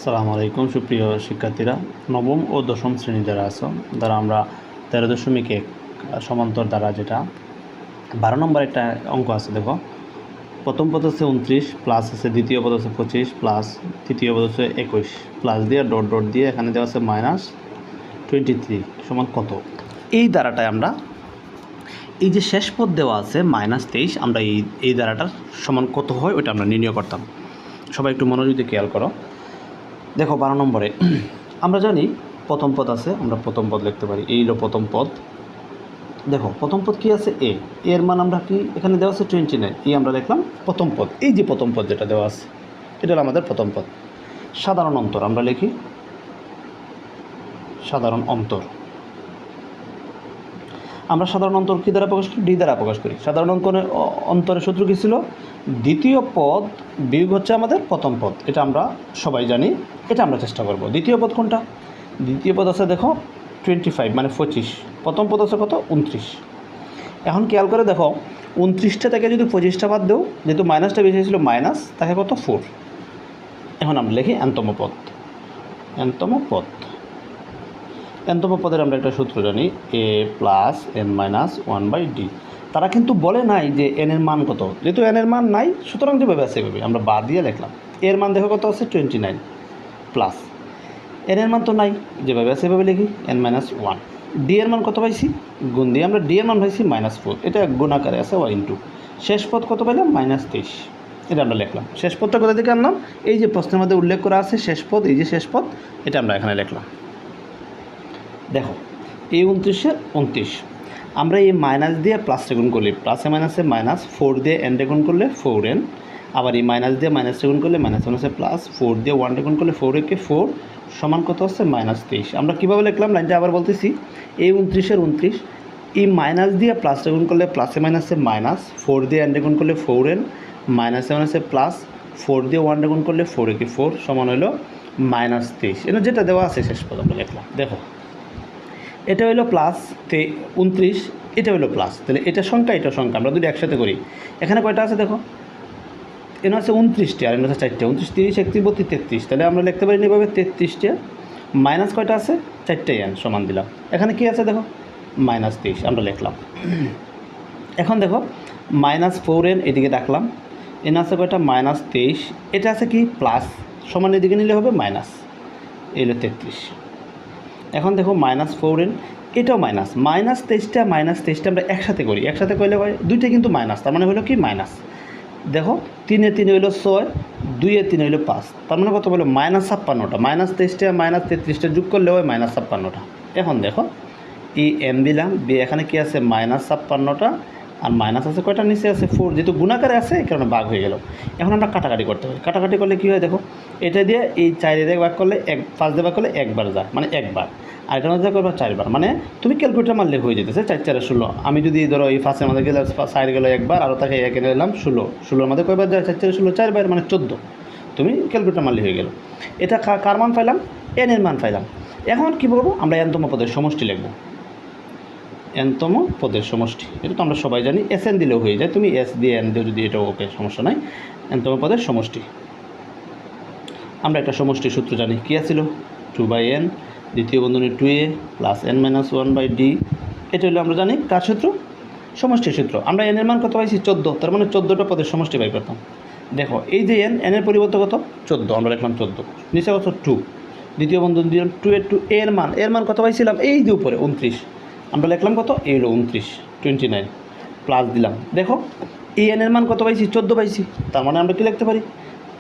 আসসালামু আলাইকুম সুপ্রিয় শিক্ষার্থীরা, নবম ও দশম শ্রেণী যারা আছো, দ্বারা আমরা 13.1 সমান্তর দ্বারা যেটা 12 নম্বর একটা অঙ্ক আছে। দেখো, প্রথম পদ হচ্ছে 29 প্লাস আছে দ্বিতীয় পদ হচ্ছে 25 প্লাস তৃতীয় পদ হচ্ছে 21 প্লাস দিয়ে ডট ডট দিয়ে এখানে দেওয়া আছে -23 সমান কত। এই দ্বারাটায় আমরা এই যে শেষ পদ দেওয়া আছে -23, আমরা এই দ্বারাটার সমান কত হয় ওইটা আমরা নির্ণয় করতাম। সবাই একটু মনোযোগ দিয়ে খেয়াল করো। দেখো 12 নম্বরে আমরা জানি প্রথম পদ আছে, আমরা প্রথম পদ লিখতে পারি। এই হলো প্রথম পদ। দেখো প্রথম পদ কী আছে, এর মান আমরা কি এখানে দেওয়া আছে 29, এই আমরা লিখলাম প্রথম পদ। এই যে প্রথম পদ যেটা দেওয়া আছে এটা হলো আমাদের প্রথম পদ। সাধারণ অন্তর আমরা লিখি, সাধারণ অন্তর। আমরা সাধারণ অন্তর কী দ্বারা প্রকাশ করি? ডি দ্বারা প্রকাশ করি। সাধারণ অন্তরের সূত্র কী ছিল? দ্বিতীয় পদ বিয়োগ হচ্ছে আমাদের প্রথম পদ। এটা আমরা সবাই জানি, এটা আমরা চেষ্টা করব। দ্বিতীয় পদ কোনটা? দ্বিতীয় পদ আছে দেখো 25 মানে 25, প্রথম পদ আছে কত? 29। এখন খেয়াল করে দেখো, 29টা থেকে যদি 25টা বাদ দেও, যেহেতু মাইনাসটা বেশি ছিল মাইনাস, তাকে কত? 4। এখন আমরা লিখি এনতম পদ। এনতম পদ, এনতম পদের আমরা একটা সূত্র জানি, a প্লাস n-1/d। তারা কিন্তু বলে নাই যে n এর মান কত। যেহেতু n এর মান নাই, সুতরাং যেভাবে আছে সেভাবে আমরা বার দিয়ে লিখলাম। এর মান দেখো কত আছে? 29 প্লাস n এর মান তো নাই, যেভাবে আছে সেভাবে লিখি n-1। d এর মান কত পাইছি? গুণ দিয়ে আমরা d এর মান পাইছি -4, এটা গুণ আকারে আছে y ইন্টু শেষ পদ কত পাইলাম? -23। এটা আমরা লিখলাম। শেষ পদটা কোথা থেকে আনলাম? এই যে প্রশ্নের মধ্যে উল্লেখ করা আছে শেষ পদ, এই যে শেষ পদ, এটা আমরা এখানে লিখলাম। দেখো এই 29-এর 29, আমরা এই মাইনাস দিয়ে প্লাসে গুণ করলে প্লাসে মাইনাসে মাইনাস, 4 দিয়ে এনডে গুণ করলে 4n, আবার এই মাইনাস দিয়ে মাইনাসে গুণ করলে মাইনাস মাইনাসে প্লাস, 4 দিয়ে 1 গুণ করলে 4 4 সমান কত হচ্ছে? -23। আমরা কীভাবে লিখলাম লাইনটা আবার বলতেছি, এই 29-এর 29, এই মাইনাস দিয়ে প্লাসে গুণ করলে প্লাসে মাইনাসে মাইনাস, 4 দিয়ে এনডে গুণ করলে 4n, মাইনাসে মাইনাসে প্লাস, 4 দিয়ে 1 গুণ করলে 4 4 সমান হলো -23। এটা যেটা দেওয়া আছে শেষ পদ আমরা লিখলাম। দেখো এটা হলো প্লাস 29, এটা হলো প্লাস, তাহলে এটা সংখ্যা এটা সংখ্যা আমরা যদি একসাথে করি, এখানে কয়টা আছে দেখো, এখানে আছে 29টা আর এখানে আছে 4টে, 29 30 31 32 33, তাহলে আমরা লিখতে পারি এভাবে 33টা মাইনাস কয়টা আছে? 4টে n সমান দিলাম। এখানে কি আছে দেখো? -23 আমরা লিখলাম। এখন দেখো -4n এদিকে রাখলাম, এখানে আছে কয়টা? -23, এটা আছে কি প্লাস, সমান এদিকে নিলে হবে মাইনাস, এই হলো 33। এখন দেখো -4n, এটাও মাইনাস, -23টা আমরা একসাথে করি, একসাথে করলে হয় দুইটা কিন্তু মাইনাস, তার মানে হলো কি মাইনাস। দেখো 3 3 হইলো 6, 2 3 হইলো 5, তার মানে কত বলো? -56টা। -23টা -33টা যোগ করলে হয় -56টা। এখন দেখো এই n দিলাম, দিয়ে এখানে কি আছে? -56টা, আর মাইনাস আছে কয়টা? নিচে আছে 4, যেহেতু গুণাকারে আছে এই কারণে ভাগ হয়ে গেল। এখন আমরা কাটাকাটি করতে পারি। কাটাকাটি করলে কী হয় দেখো, এটা দিয়ে এই 4 দিয়ে ভাগ করলে 5 দিয়ে ভাগ করলে একবার যায়, মানে একবার, আর এটা মধ্যে করবো 4বার, মানে তুমি ক্যালকুলেটার মারলে হয়ে যেতেছে 4 4 16। আমি যদি ধরো এই ফার্স্টের মধ্যে গেলে 4 গেলো একবার, আর তাকে একে নিলাম 16, 16-এর মধ্যে কয়বার যায়? 4 4 16 4বার, মানে 14। তুমি ক্যালকুলেটার মারলে হয়ে গেল। এটা কার মান পাইলাম? n এর মান পাইলাম। এখন কী বলবো? আমরা এনতম পদের সমষ্টি লিখবো। এনতম পদের সমষ্টি, এটা তো আমরা সবাই জানি, এসএন দিলেও হয়ে যায়, তুমি এস দিয়ে এন দিও যদি, এটাও ওকে, সমস্যা নাই। এনতম পদের সমষ্টি, আমরা একটা সমষ্টির সূত্র জানি, কী আছিল? 2/n, দ্বিতীয় বন্ধনী 2a প্লাস n-1/d। এটা হলো আমরা জানি কার সূত্র? সমষ্টির সূত্র। আমরা n এর মান কত পাইছি? 14, তার মানে 14টা পদের সমষ্টি বাই করতাম। দেখো এই যে n এর পরিবর্তে কত? 14, আমরা লিখলাম 14, নিচে কত? 2, দ্বিতীয় বন্ধনী দিলাম 2 এর মান কত পাইছিলাম? এই যে উপরে 29, আমরা লিখলাম কত? এই হলো 29 প্লাস দিলাম। দেখো এই n এর মান কত পাইছি? 14 পাইছি, তার মানে আমরা কি লিখতে পারি?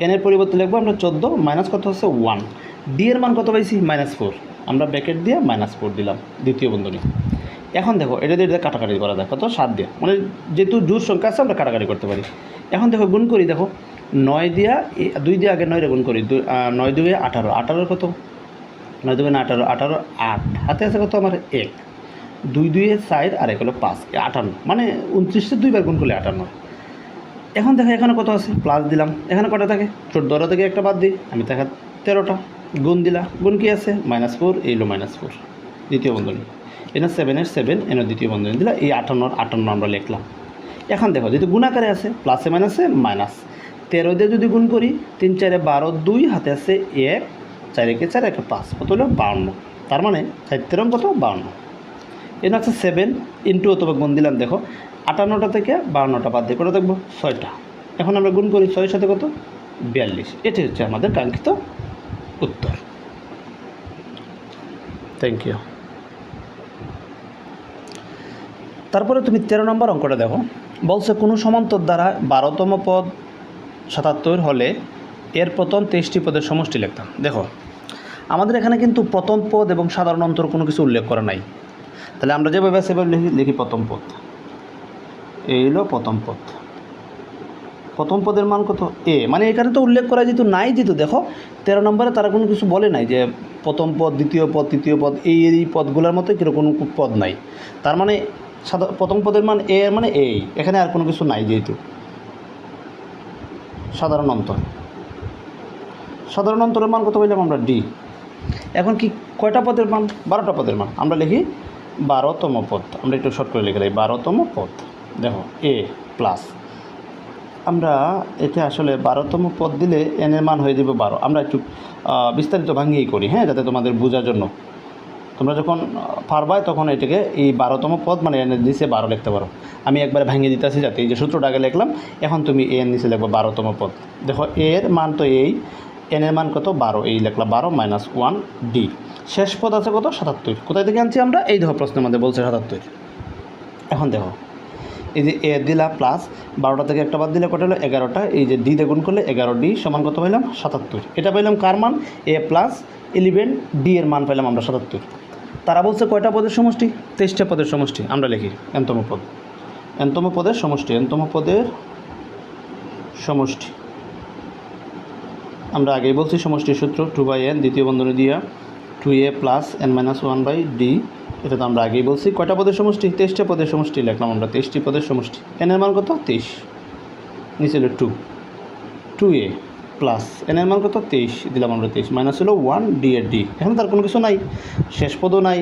n এর পরিবর্তে লিখবো আমরা 14, মাইনাস কত হচ্ছে? 1। d এর মান কত পাইছি? -4, আমরা ব্র্যাকেট দিয়ে -4 দিলাম দ্বিতীয় বন্ধনী। এখন দেখো এটা দিয়ে কাটাকাটি করা যায়, কত? 7 দিয়ে, মানে যেহেতু জোড় সংখ্যা আছে আমরা কাটাকাটি করতে পারি। এখন দেখো গুণ করি, দেখো 9 দিয়া 2 দিয়ে আগে 9 গুণ করি, 9 2 18, 18 কত? 9 2 18, 18 8, হাতে আছে কত আমার? 1, 2 2 4 আর 1 হলো 5, 58, মানে 29-টা 2বার গুণ করলে 58। এখন দেখো এখানে কত আছে? প্লাস দিলাম, এখানে কটা থাকে? 14 থেকে একটা বাদ দিই, আমি দেখা 13টা, গুণ দিলা, গুণ কি আছে? -4, এই হলো -4 দ্বিতীয় বন্ধনী, এখানে 7 এর 7, এনে দ্বিতীয় বন্ধনী দিলা, এই 58 আমরা লিখলাম। এখন দেখো যেহেতু গুণাকারে আছে, প্লাসে মাইনাসে মাইনাস, 13 দিয়ে যদি গুণ করি 3 4 12, 2 হাতে আছে 1, 4 একে 4 1 5 কত হলো 52। তার মানে 4 তেরং কত 52। এর আছে 7 ইন্টু অথবা গুণ দিলাম, দেখো 58টা থেকে 52টা বাদ দিয়ে কত দেখবো 6টা। এখন আমরা গুণ করি 6 এর সাথে কত 42। এটি হচ্ছে আমাদের কাঙ্ক্ষিত উত্তর। Thank you. তারপরে তুমি 13 নম্বর অঙ্কটা দেখো, বলছে কোনো সমান্তর দ্বারা 12তম পদ 77 হলে এর প্রথম 23টি পদের সমষ্টি লিখতাম। দেখো আমাদের এখানে কিন্তু প্রথম পদ এবং সাধারণ অন্তর কোনো কিছু উল্লেখ করা নাই, তাহলে আমরা যেভাবে সেভাবে লিখি প্রথম পদ। এই হলো প্রথম পদ। প্রথম পদের মান কত এ, মানে এখানে তো উল্লেখ করা যেহেতু নাই, যেহেতু দেখো 13 নম্বরে তারা কোনো কিছু বলে নাই যে প্রথম পদ দ্বিতীয় পদ তৃতীয় পদ এই পদগুলোর মতো কীরকম কোনো পদ নাই। তার মানে প্রথম পদের মান এ, মানে এই, এখানে আর কোনো কিছু নাই। যেহেতু সাধারণ অন্তর, সাধারণ অন্তরের মান কত বললাম আমরা ডি। এখন কি কয়টা পদের মান 12টা পদের মান, আমরা লিখি 12তম পদ। আমরা একটু শর্ট করে লিখে দিই 12তম পদ। দেখো এ প্লাস, আমরা এটা আসলে 12তম পদ দিলে এন এর মান হয়ে যাবে 12। আমরা একটু বিস্তারিত ভাঙিয়েই করি, হ্যাঁ, যাতে তোমাদের বোঝার জন্য। তোমরা যখন পারবাই তখন এটাকে এই 12তম পদ মানে এন এর নিচে 12 লিখতে পারো। আমি একবার ভাঙিয়ে দিতেছি যাতে এই যে সূত্রটা আগে লিখলাম, এখন তুমি এ এর নিচে লিখবো 12তম পদ। দেখো এর মান তো এই, এন এর মান কত 12, এই লিখলাম 12 - 1 ডি। শেষ পদ আছে কত 77। কোথায় থেকে আনছি আমরা, এই দেখো প্রশ্নের মধ্যে বলছে 77। এখন দেখো এই যে এ দিলা প্লাস 12টা থেকে একটা বাদ দিলে কত হলো 11টা। এই যে ডি দিয়ে গুণ করলে 11D সমান কত পাইলাম 77। এটা পাইলাম কার মান, এ প্লাস 11 ডি এর মান পাইলাম আমরা 77। তারা বলছে কয়টা পদের সমষ্টি, 23টা পদের সমষ্টি। আমরা লিখি এনতম পদ, এনতম পদের সমষ্টি, এনতম পদের সমষ্টি। আমরা আগেই বলছি সমষ্টির সূত্র 2/n, দ্বিতীয় বন্ধনী দিয়া 2a প্লাস n - 1/d। এটা তো আমরা আগেই বলছি। কয়টা পদের সমষ্টি, 23টা পদের সমষ্টি লিখলাম আমরা, 23টি পদের সমষ্টি। n এর মান কত 23, নিচে হলো 2a প্লাস n এর মান কত 23 দিলাম আমরা 23, মাইনাস হলো 1 d এর d। এখন তার কোনো কিছু নাই, শেষ পদও নাই,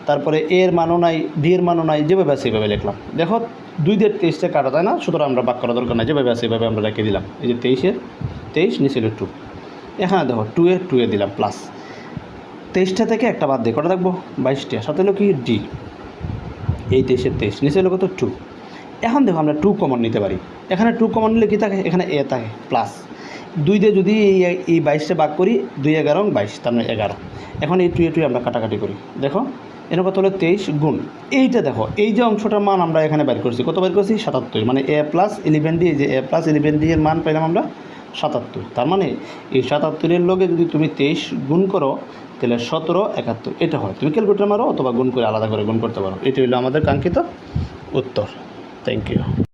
তারপরে a এর মানও নাই, d এর মানও নাই, যেভাবে আছে সেভাবে লিখলাম। দেখো 2 দিয়ে 23টা কাটা যায় না, সুতরাং আমরা বাক করা দরকার নাই, যেভাবে আছে সেভাবে আমরা রেখে দিলাম। এই যে 23 নিচে হলো 2। এখানে দেখো 2a দিলাম প্লাস 23টা থেকে একটা বাদ দিয়ে কটা থাকবো 22টা, সাথে হলো কি ডি। এই 23-এর 23 নিচে হলো কত 2। এখন দেখো আমরা 2 কমন নিতে পারি। এখানে 2 কমন নিলে কী থাকে, এখানে এ থাকে প্লাস 2 দিয়ে যদি এই 22টা ভাগ করি 2 11 22, তার মানে 11। এখন এই 2 আমরা কাটাকাটি করি। দেখো এর কত হলো 23 গুণ এইটা। দেখো এই যে অংশটার মান আমরা এখানে বের করছি, কত বের করছি 77, মানে এ প্লাস 11D। এই যে এ প্লাস 11D এর মান পেলাম আমরা 77। তার মানে এই 77-এর লগে যদি তুমি 23 গুণ করো তাহলে 17 71 এটা হয়। তুমি ক্যালকুলেটর মারো অথবা গুণ করে আলাদা করে গুণ করতে পারো। এটি হলো আমাদের কাঙ্ক্ষিত উত্তর। Thank you.